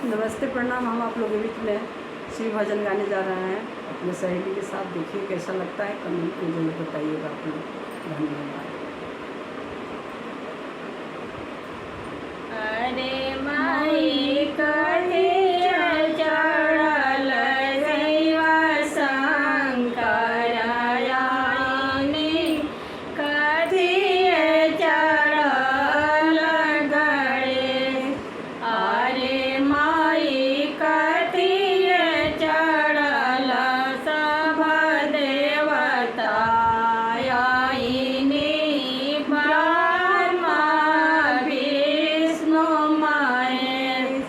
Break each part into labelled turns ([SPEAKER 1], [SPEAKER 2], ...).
[SPEAKER 1] नमस्ते प्रणाम। हम आप लोगों के बीच में शिव भजन गाने जा रहे हैं अपने सहेली के साथ। देखिए कैसा लगता है, कमेंट में जरूर बताइएगा आप लोग। धन्यवाद।
[SPEAKER 2] अरे माई कथिया चढ़ल शिवा शंकर आईनी, कथिया चढ़ल गणेश। अरे माई कथिया चढ़ल सब देवता आईनी, ब्रह्मा विष्णु महेश।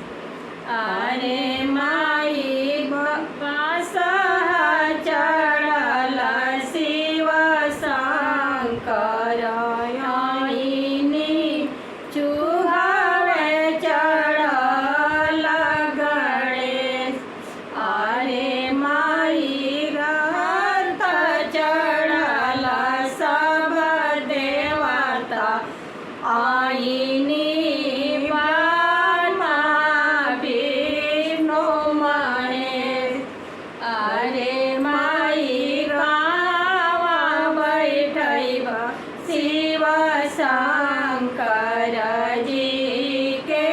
[SPEAKER 2] अरे माई बासह चढ़ल शिव शंकर आईनी, चूहवे चढ़ल गणेश। अरे माई रथ चढ़ल सब देवता आईनी, ब्रह्मा विष्णु महेश। अरे माई गावा बैठब शिव शंकर जी के,